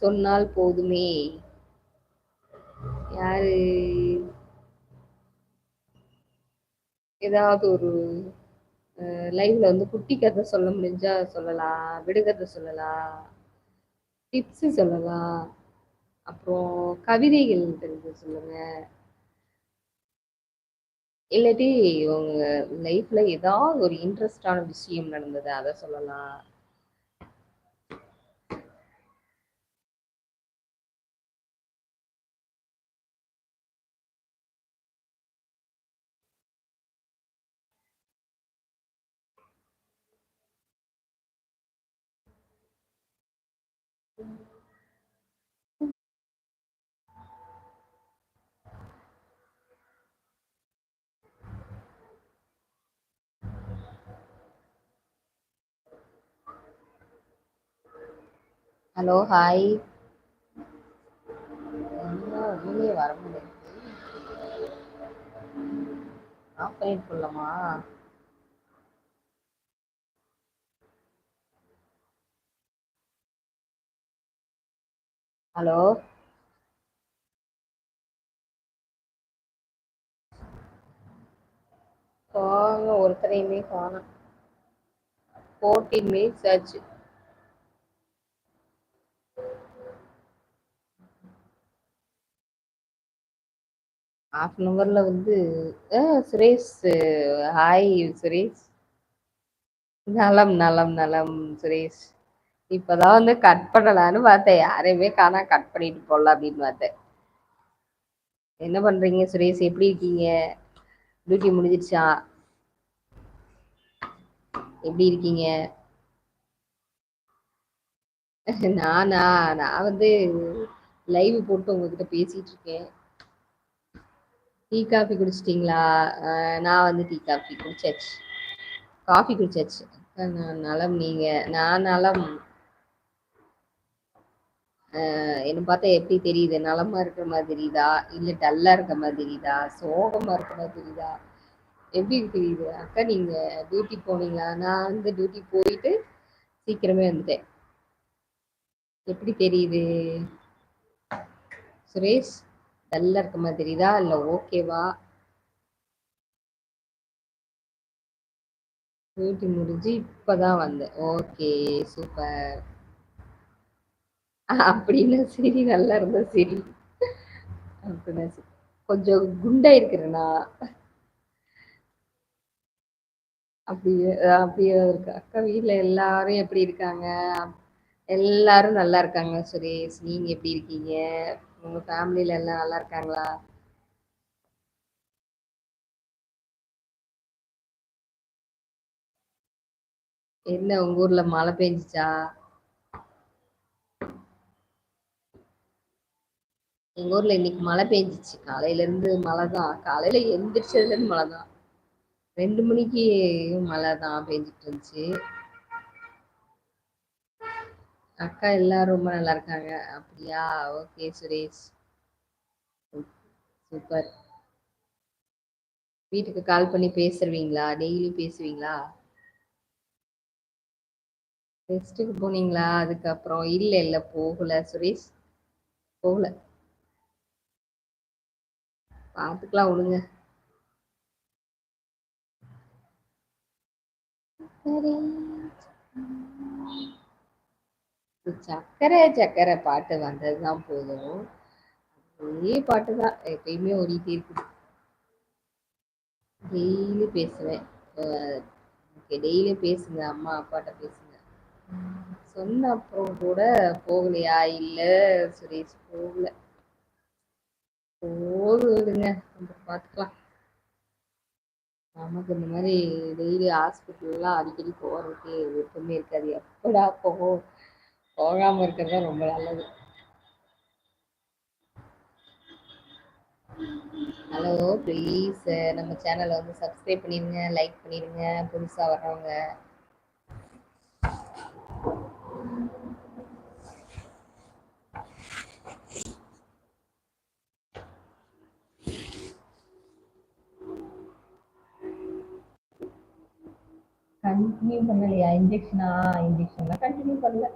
சொன்னால் போதுமே. யாரு? ஏதாவது ஒரு லைவ்ல வந்து குட்டி கதை சொல்ல முடிஞ்சா சொல்லலாம். விடுகதை சொல்லலாம். டிப்ஸ் சொல்லலாம். அப்புறம் கவிதைகள் தெரிஞ்சா சொல்லுங்க. இல்லாட்டி உங்க லைஃப்ல ஏதாவது ஒரு இன்ட்ரெஸ்டான விஷயம் நடந்தது அத சொல்லலாம். Hello, hi. என்ன உள்ளே வர முடியாது. ஆஃப் பண்ணிட்டு போடலாமா? ஹலோ. ஒருத்தரையுமே காணோம். 14 மினிட்ஸ் ஆச்சு. ஹாஃப் அன் ஹவர்ல வந்து சுரேஷ், ஹாய் சுரேஷ். நலம் நலம் நலம் சுரேஷ். இப்பதான் வந்து கட் பண்ணலான்னு பார்த்தேன். யாரையுமே காணா, கட் பண்ணிட்டு போடலாம் அப்படின்னு பார்த்தேன். என்ன பண்றீங்க சுரேஷ்? எப்படி இருக்கீங்க? டியூட்டி முடிஞ்சிருச்சா? எப்படி இருக்கீங்க? நானா? நான் வந்து லைவ் போட்டு உங்ககிட்ட பேசிட்டு இருக்கேன். டீ காஃபி குடிச்சிட்டீங்களா? நான் வந்து டீ காஃபி குடிச்சாச்சு. காஃபி குடிச்சாச்சு. நான் நலம். நீங்க? நான் நலம். என்ன பார்த்தா எப்படி தெரியுது? நலமா இருக்கிற மாதிரி தெரியுதா? இல்ல டல்லா இருக்க மாதிரி தெரியுதா? சோகமா இருக்க மாதிரி தெரியுதா? எப்படி தெரியுது? அக்கா நீங்க டியூட்டி போனீங்களா? நான் வந்து டியூட்டி போயிட்டு சீக்கிரமே வந்துட்டேன். எப்படி தெரியுது சுரேஷ்? டல்லா இருக்க மாதிரி தெரியுதா? இல்ல ஓகேவா? டியூட்டி முடிஞ்சு இப்பதான் வந்தேன். Okay, super. அப்படின்னா சரி, நல்லா இருந்தா சரி. அப்படின்னா சரி. கொஞ்சம் குண்டா இருக்கிறேனா? அப்படியே அப்படியே இருக்கு. அக்கா வீட்ல எல்லாரும் எப்படி இருக்காங்க? எல்லாரும் நல்லா இருக்காங்க சுரேஷ். நீங்க எப்படி இருக்கீங்க? உங்க ஃபேமிலில எல்லாம் நல்லா இருக்காங்களா? என்ன உங்க ஊர்ல மழை பெஞ்சுச்சா? எங்க ஊர்ல இன்னைக்கு மழை பெஞ்சுச்சு. காலையில இருந்து மழை தான். காலையில எந்திரிச்சதுல இருந்து மழை தான். 2 மணிக்கு மழை தான் பெஞ்சுட்டு இருந்துச்சு. அக்கா எல்லாரும் ரொம்ப நல்லா இருக்காங்க. அப்படியா? ஓகே சுரேஷ். சூப்பர். வீட்டுக்கு கால் பண்ணி பேசுவீங்களா? டெய்லி பேசுவீங்களா? ரெஸ்ட்டுக்கு போனீங்களா? அதுக்கப்புறம் இல்ல இல்ல போகல சுரேஷ். போகல. பார்த்துக்கலாம் விடுங்க. சரி. சக்கரை சக்கரை பாட்டு வந்ததுதான் போதும். ஒரே பாட்டு தான் எப்பயுமே ஓடிட்டே இருக்குது. டெய்லி பேசுவேன். ஓகே, டெய்லி பேசுங்க. அம்மா அப்பாட்ட பேசுங்க. சொன்ன அப்புறம் கூட போகலையா? இல்ல சுரேஷ், போகல. போகுதுங்க. நம்ம பார்த்துக்கலாம். நமக்கு இந்த மாதிரி டெய்லி ஹாஸ்பிட்டல்லாம் அடிக்கடி போறதுக்கு விருப்பமே இருக்காது. எப்படா போகும்? போகாம இருக்கிறது தான் ரொம்ப நல்லது. ஹலோ, ப்ளீஸ் நம்ம சேனலை வந்து சப்ஸ்கிரைப் பண்ணிடுங்க, லைக் பண்ணிடுங்க. புதுசா வர்றவங்க. கண்டினியூ பண்ணலையா? இன்ஜெக்ஷனா? இன்ஜெக்ஷன்லாம் கண்டினியூ பண்ணல.